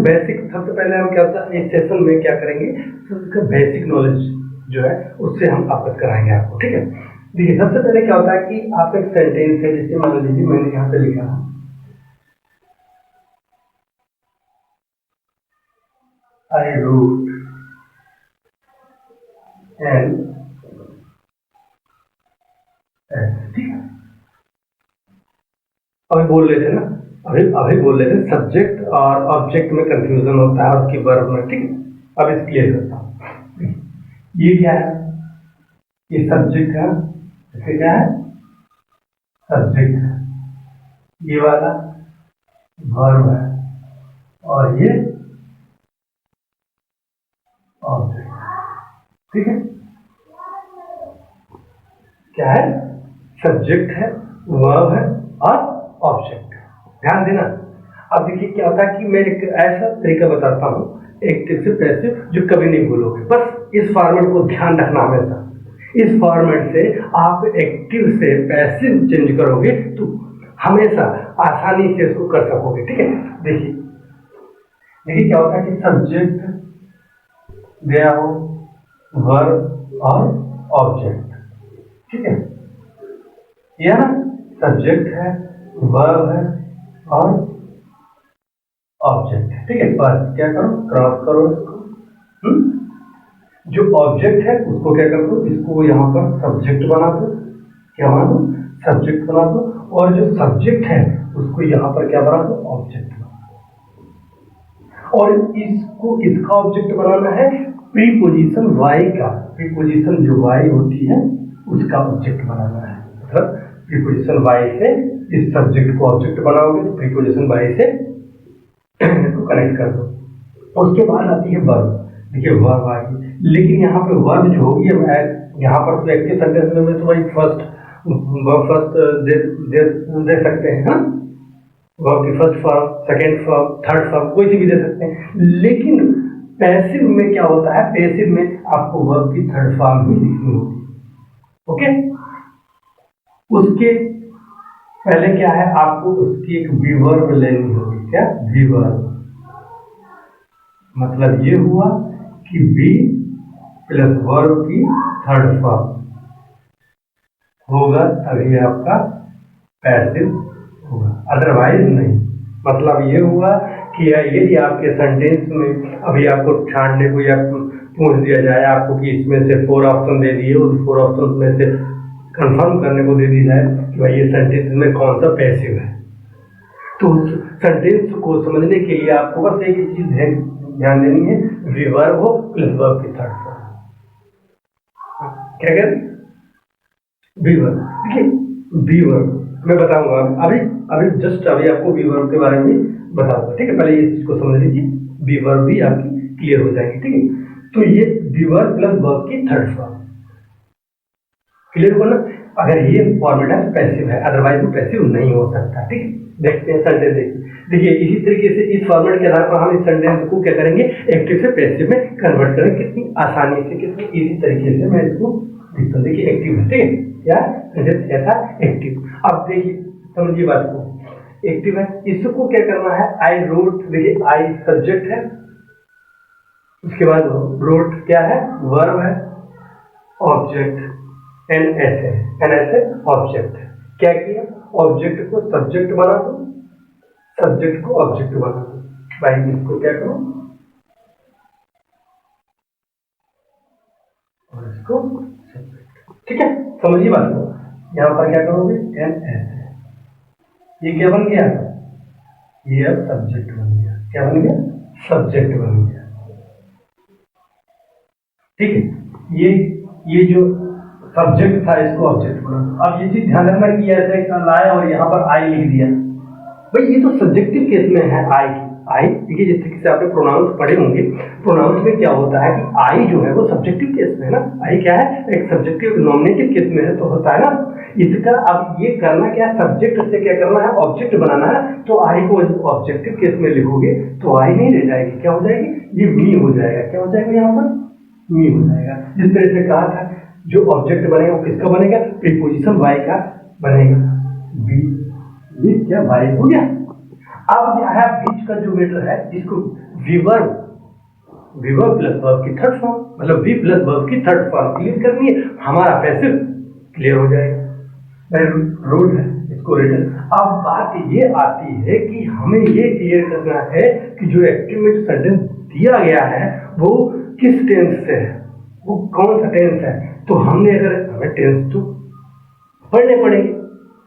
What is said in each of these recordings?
Basic, सबसे पहले हम क्या होता है इस सेशन में क्या करेंगे, उसका बेसिक नॉलेज जो है उससे हम अवगत कराएंगे आपको, ठीक है। देखिए सबसे पहले क्या होता है कि आप एक सेंटेंस है, जैसे मान लीजिए मैंने यहाँ पे लिखा आई रूट एन, ठीक है। अभी बोल रहे थे ना, अभी बोल रहे थे सब्जेक्ट और ऑब्जेक्ट में कंफ्यूजन होता है, उसकी वर्ब में, ठीक है। अब इस क्लियर करता हूँ। ये क्या है, ये सब्जेक्ट है, इसे क्या है, सब्जेक्ट है। ये वाला वर्ब है और ये ऑब्जेक्ट, ठीक है। क्या है, सब्जेक्ट है, वर्ब है और ऑब्जेक्ट है। ध्यान देना। अब देखिए क्या होता है कि मैं एक ऐसा तरीका बताता हूँ एक्टिव से पैसिव जो कभी नहीं भूलोगे, बस इस फॉर्मेट को ध्यान रखना हमेशा। इस फॉर्मेट से आप एक्टिव से पैसिव चेंज करोगे तो हमेशा आसानी से इसको कर सकोगे, ठीक है। देखिए देखिए क्या होता है कि सब्जेक्ट दिया हो, वर्ब और ऑब्जेक्ट, ठीक है। यह सब्जेक्ट है, वर्ब है और ऑब्जेक्ट है, ठीक है। बस क्या करो, क्रॉस करो इसको। जो ऑब्जेक्ट है उसको क्या कर दो, इसको यहाँ पर सब्जेक्ट बना दो। क्या बना दो, सब्जेक्ट बना दो। और जो सब्जेक्ट है उसको यहाँ पर क्या बना दो, ऑब्जेक्ट बना दो। और इसको, इसका ऑब्जेक्ट बनाना है प्रीपोजिशन वाई का, प्रीपोजिशन जो वाई होती है उसका ऑब्जेक्ट बनाना है। मतलब प्रीपोजिशन वाई से इस सब्जेक्ट को ऑब्जेक्ट बनाओगे तो प्रीपोजिशन वाई से इसको कनेक्ट कर दो। और उसके बाद आती है वर्ब। देखिए वर्ब आ गई, लेकिन यहाँ पे वर्ब जो होगी, यहाँ पर तो एक्टिव सेंटेंस में तो भाई फर्स्ट वर्ब फर्स्ट दे सकते हैं, हाँ। वर्ब की first form, second form, third form कोई सी भी दे सकते हैं। लेकिन पैसिव में क्या होता है, पैसिव में आपको वर्ब की थर्ड फॉर्म ही लिखनी होगी, ओके। उसके पहले क्या है, आपको उसकी एक वीवर्ब लेनी होगी। क्या वीवर्ब, मतलब ये हुआ कि बी प्लस वर्ब की थर्ड फॉर्म होगा तभी आपका पैसिव होगा, अदरवाइज नहीं। मतलब ये हुआ कि यदि आपके सेंटेंस में अभी आपको छांटने को या पूछ दिया जाए आपको कि इसमें से 4 ऑप्शन दे दिए, उस 4 ऑप्शन में से कंफर्म करने को दे दी जाए कि भाई ये सेंटेंस में कौन सा पैसिव है, तो सेंटेंस को समझने के लिए आपको बस एक चीज ध्यान देनी है, वीवर्ब हो प्लस वर्ब की थर्ड फॉर्म। क्या करें, वीवर्ब। देखिए वीवर्ब मैं बताऊंगा अभी जस्ट अभी आपको वीवर्ब के बारे में बताऊंगा, ठीक है। पहले इस चीज को समझ लीजिए, वीवर्ब भी आपकी क्लियर हो जाएगी, ठीक है। तो ये वीवर्ब प्लस वर्ब की थर्ड फॉर्म क्लियर हो ना। अगर ये फॉर्मेट है पैसिव है, अदरवाइज वो पैसिव नहीं हो सकता, ठीक है। देखते हैं सेंटेंस, देखिए इसी तरीके से इस फॉर्मेट के आधार पर हम इस सेंटेंस को क्या करेंगे, एक्टिव से पैसिव में कन्वर्ट करेंगे। कितनी आसानी से, कितनी इजी तरीके से मैं इसको लिखता हूँ। देखिए एक्टिव है, ठीक है, क्या सेंटेंस ऐसा एक्टिव। अब देखिए समझिए बात को, एक्टिव है, इसको क्या करना है, आई रोट। देखिए आई सब्जेक्ट है, उसके बाद रोट क्या है, वर्ब है, ऑब्जेक्ट एन ऐसे ऑब्जेक्ट है। क्या किया, ऑब्जेक्ट को सब्जेक्ट बना दो, सब्जेक्ट को ऑब्जेक्ट बना दो। भाई इसको क्या करो और इसको सब्जेक्ट, ठीक है। समझिए बात को, यहाँ पर क्या करोगे, एन ऐसे, ये क्या बन गया, ये अब सब्जेक्ट बन गया। क्या बन गया, सब्जेक्ट बन गया, ठीक है। ये जो सब्जेक्ट था इसको ऑब्जेक्ट बना। अब ये चीज ध्यान रखना कि ऐसे लाया और यहाँ पर आई लिख दिया, भाई ये तो सब्जेक्टिव केस में है। आई देखिए जिस तरीके से आपने प्रोनाउंस पढ़े होंगे, प्रोनाउंस में क्या होता है कि आई जो है वो सब्जेक्टिव केस में है ना। आई क्या है, एक सब्जेक्टिव नॉमिनेटिव केस में है तो होता है ना। इसी तरह अब ये करना क्या है, सब्जेक्ट से क्या करना है, ऑब्जेक्ट बनाना है। तो आई को ऑब्जेक्टिव केस में लिखोगे तो आई नहीं रह जाएगी, क्या हो जाएगी, ये मी हो जाएगा। क्या हो जाएगा, यहाँ पर मी हो जाएगा। जिस तरह से कहा था जो ऑब्जेक्ट बनेगा वो किसका बनेगा, प्रीपोजिशन वाई का बनेगा। बी, ये क्या वाई हो गया। अब क्या है, बीच का जो मैटर है इसको विवर्ब प्लस वर्ब की थर्ड फॉर्म, मतलब वी प्लस वर्ब की थर्ड फॉर्म क्लियर करनी है, हमारा पैसिव क्लियर हो जाएगा। रोड है इसको रिटर्न। अब बात ये आती है कि हमें ये क्लियर करना है कि जो एक्टिव में जो सेंटेंस दिया गया है वो किस टेंस से है, वो कौन सा टेंस है। तो हमने अगर हमें टेंस तो पढ़ने पड़ेंगे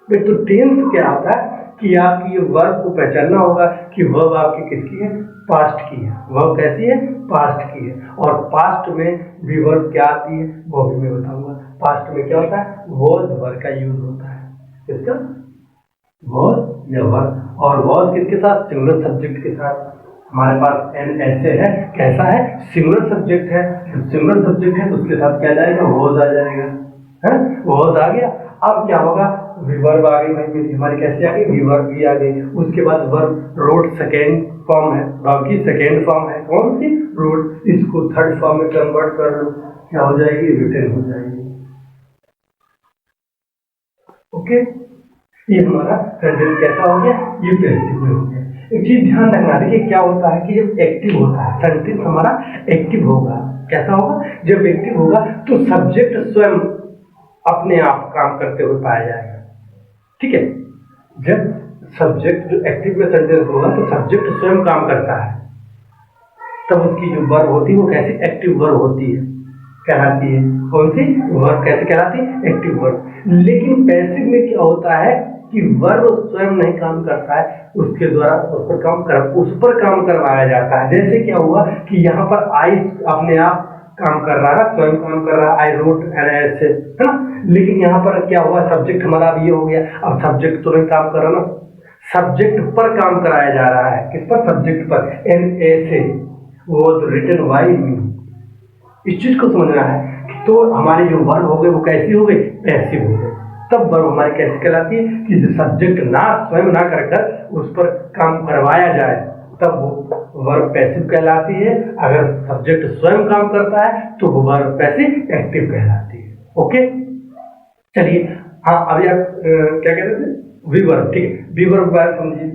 भाई। तो टेंस क्या होता है कि आपकी वर्ब को पहचानना होगा कि वर्ब आपकी किसकी है, पास्ट की है। वर्ब कैसी है, पास्ट की है। और पास्ट में भी वर्ब क्या आती है वो भी मैं बताऊंगा। पास्ट में क्या होता है, वॉज वर्ब का यूज होता है। किसका, वॉज या वर्ब। और वॉज किसके साथ, सिंगुलर सब्जेक्ट के साथ। हमारे पास एन ऐसे है, कैसा है, सिंगुलर सब्जेक्ट है। सिंगुलर सब्जेक्ट है तो उसके साथ क्या जाएगा, वॉज आ जाएगा, है वॉज आ गया। अब क्या होगा, विवर्ब आ गई भाई, हमारी कैसे आ गई, विवर्ब भी आ गई। उसके बाद वर्ब रोड सेकेंड फॉर्म है, वर्ब की सेकेंड फॉर्म है कौन सी, रोड। इसको थर्ड फॉर्म में कन्वर्ट कर लो, क्या हो जाएगी, रिटन हो जाएगी। ओके, ये हमारा सेंटेंस कैसा हो गया, ये पैसिव में हो गया। एक चीज ध्यान रखना, देखिए क्या होता है कि जब एक्टिव होता है सेंटेंस हमारा एक्टिव होगा। कैसा होगा, जब एक्टिव होगा तो सब्जेक्ट स्वयं अपने आप काम करते हुए पाया जाएगा। ठीक है, जब सब्जेक्ट जो एक्टिव में सेंटेंस होगा तो सब्जेक्ट स्वयं काम करता है, तब उसकी जो वर्ब होती है वो कैसी, एक्टिव वर्ब होती है, कहलाती है। कौन सी वर्ब, कैसे कहलाती है, एक्टिव वर्ब। लेकिन पैसिव में क्या होता है कि वर्ब स्वयं नहीं काम करता है, उसके द्वारा उस पर काम करवाया जाता है। जैसे क्या हुआ कि यहाँ पर आई अपने आप काम कर रहा है, स्वयं काम कर रहा है, आई रोट एन ऐसे, है ना। लेकिन यहाँ पर क्या हुआ, सब्जेक्ट हमारा अब ये हो गया, अब सब्जेक्ट तो नहीं काम कर रहा ना, सब्जेक्ट पर काम कराया जा रहा है। किस पर, सब्जेक्ट पर। एन ऐसे वाज रिटन बाय मी, इस चीज को समझना है। तो हमारी जो वर्ब हो गए वो कैसी हो गई, पैसिव हो गई। तब वर्ब हमारी कैसी कहलाती है कि सब्जेक्ट ना स्वयं ना कर उस पर काम करवाया जाए, तब वो वर्ब पैसिव कहलाती है। अगर सब्जेक्ट स्वयं काम करता है तो वो वर्ब पैसिव एक्टिव कहलाती है। ओके, चलिए हाँ, अभी आप क्या कहते थे, विवर्ब। ठीक है, विवर्ब बात समझिए,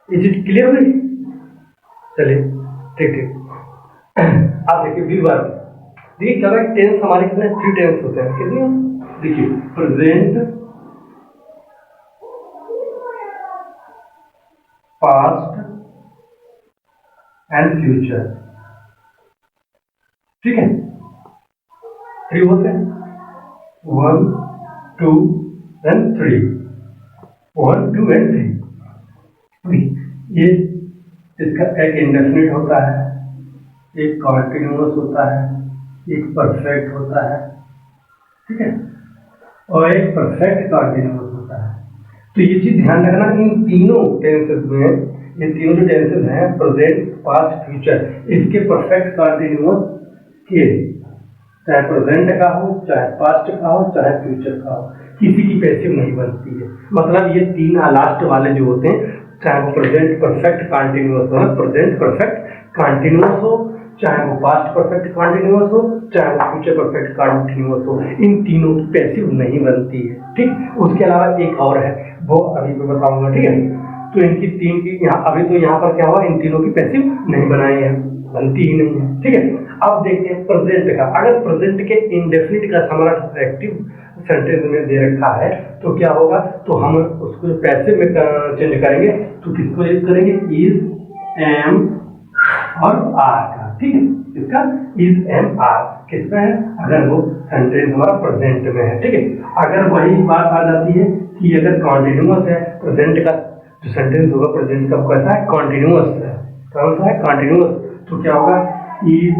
ये चीज क्लियर हुई। चलिए ठीक ठीक, आप देखिए विवर्ब। देखिए क्या है, टेंस हमारे कितने, 3 टेंस होते हैं। कितने, देखिए प्रेजेंट, पास्ट एंड फ्यूचर। ठीक है, 3 होते हैं, 1 2 एंड 3, 1 2 एंड 3। ये इसका एक इंडेफिनिट होता है, एक कॉन्टिन्यूअस होता है, एक परफेक्ट होता है, ठीक है, और एक परफेक्ट कॉन्टिन्यूअस होता है। तो ये चीज ध्यान रखना, इन तीनों टेंसेस में, ये तीनों जो टेंसेस हैं, प्रेजेंट पास्ट फ्यूचर, इसके परफेक्ट कॉन्टिन्यूअस के, चाहे प्रेजेंट का हो, चाहे पास्ट का हो, चाहे फ्यूचर का हो, किसी की पैसिव नहीं बनती है। मतलब ये 3 लास्ट वाले जो होते हैं, चाहे वो प्रेजेंट परफेक्ट कॉन्टिन्यूअस हो, प्रेजेंट परफेक्ट कॉन्टिन्यूअस हो, चाहे वो पास्ट परफेक्ट कॉन्टिन्यूअस हो, चाहे वो फ्यूचर परफेक्ट कॉन्टिन्यूअस हो, इन तीनों की पैसिव नहीं बनती है। ठीक, उसके अलावा एक और है, वो अभी मैं बताऊंगा। ठीक है, तो इनकी 3 की यहाँ, अभी तो यहाँ पर क्या हुआ, इन तीनों की पैसिव नहीं बनाई है, बनती ही नहीं है। ठीक है, अब देखते हैं प्रेजेंट का। अगर प्रेजेंट के इंडेफिनिट का हमारा एक्टिव सेंटेंस में दे रखा है तो क्या होगा, तो हम उसको पैसिव में चेंज करेंगे, तो किसको यूज करेंगे, इज, एम और आर का। ठीक है, इसका इज, एम, आर किसमें है, अगर वो सेंटेंस हमारा प्रेजेंट में है। ठीक है, अगर वही बात आ जाती है कि अगर कॉन्टिन्यूअस है, प्रेजेंट का जो सेंटेंस होगा प्रेजेंट का कैसा है, कॉन्टिन्यूअस है, कौन सा है, कॉन्टिन्यूअस, तो क्या होगा, इज,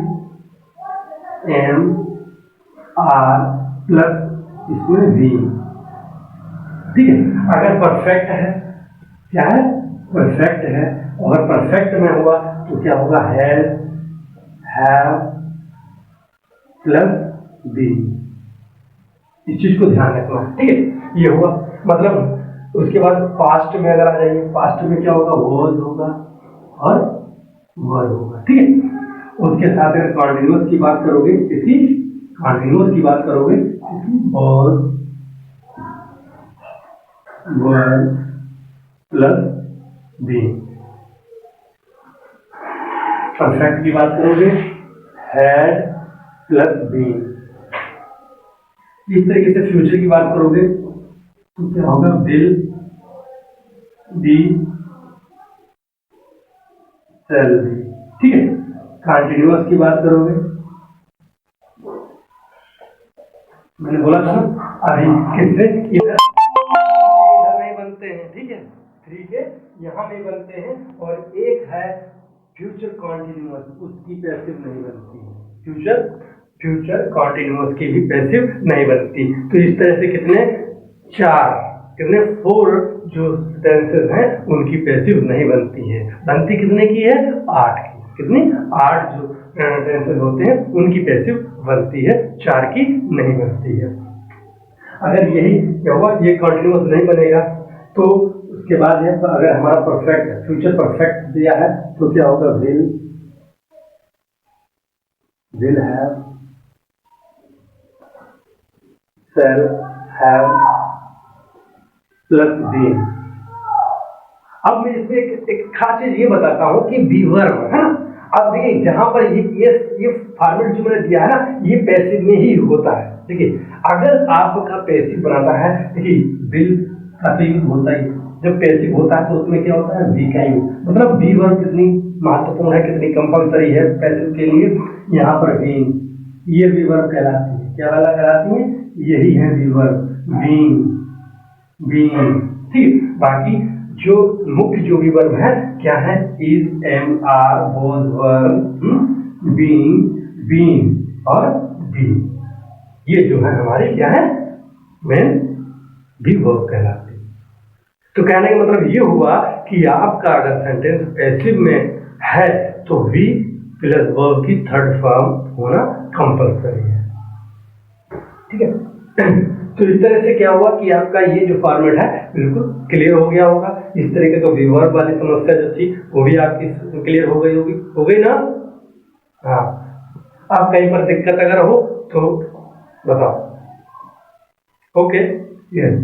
एम, आर प्लस इसमें वी। ठीक है, अगर परफेक्ट है, क्या है, परफेक्ट है, और परफेक्ट में हुआ तो क्या होगा, हैज, हैव प्लस बी। इस चीज को ध्यान रखना। ठीक है, ये हुआ, मतलब उसके बाद पास्ट में अगर आ जाइए, पास्ट में क्या होगा, वॉज होगा और वर होगा। ठीक है, उसके साथ अगर कॉन्टिन्यूअस की बात करोगे, किसी कॉन्टिन्यूअस की बात करोगे, was, were plus been. Perfect की बात करोगे हैड प्लस बीन। इस तरीके से फ्यूचर की बात करोगे तो क्या होगा, विल बी शैल बी। ठीक है। कंटिन्यूअस की बात करोगे, मैंने बोला था अभी किससे इधर नहीं बनते हैं, ठीक है, थ्री के यहां नहीं बनते हैं, और एक है फ्यूचर कॉन्टिन्यूअस, उसकी पैसिव नहीं बनती है। फ्यूचर कॉन्टिन्यूअस की भी पैसिव नहीं बनती। तो इस तरह से कितने, फोर जो टेंसेस हैं उनकी पैसिव नहीं बनती है। बनती कितने की है, 8 की। कितनी, 8 जो टेंसेस होते हैं उनकी पैसिव बनती है, 4 की नहीं बनती है। अगर यही क्या हुआ, ये कॉन्टिन्यूअस नहीं बनेगा तो उसके बाद है, तो अगर हमारा परफेक्ट फ्यूचर परफेक्ट दिया है तो क्या होगा, will have shall have plus been. अब मैं इसमें एक खास चीज ये बताता हूं कि बी वर्ब है ना। अब देखिए जहां पर ये फॉर्मेट जो मैंने दिया है ना, ये पैसिव में ही होता है। देखिए अगर आपका पैसिव बनाता है, देखिए विल का तो यूज होता ही, जब पैसिव होता है तो उसमें क्या होता है, बी का यूज। मतलब बी वर्ब कितनी महत्वपूर्ण है, कितनी कंपलसरी है पैसिव के लिए। यहाँ पर बीन, ये बी वर्ब कहलाती है। क्या वाला कहलाती है, यही है बी वर्ब, बीन। ठीक। बाकी जो मुख्य जो भी वर्ब है क्या है, is, am, are, was, were, being, been और बी। ये जो है हमारी क्या है, मेन भी वर्ब कहलाते हैं। तो कहने का मतलब ये हुआ कि आपका अगर सेंटेंस पैसिव में है तो वी प्लस वर्ब की थर्ड फॉर्म होना कंपल्सरी है। ठीक है। तो इस तरह से क्या हुआ कि आपका ये जो फॉर्मेट है बिल्कुल क्लियर हो गया होगा। इस तरीके तो वर्ब वाली समस्या जो थी वो भी आपकी क्लियर हो गई होगी, हो गई ना। हाँ, आप कहीं पर दिक्कत अगर हो तो बताओ। Okay, yes.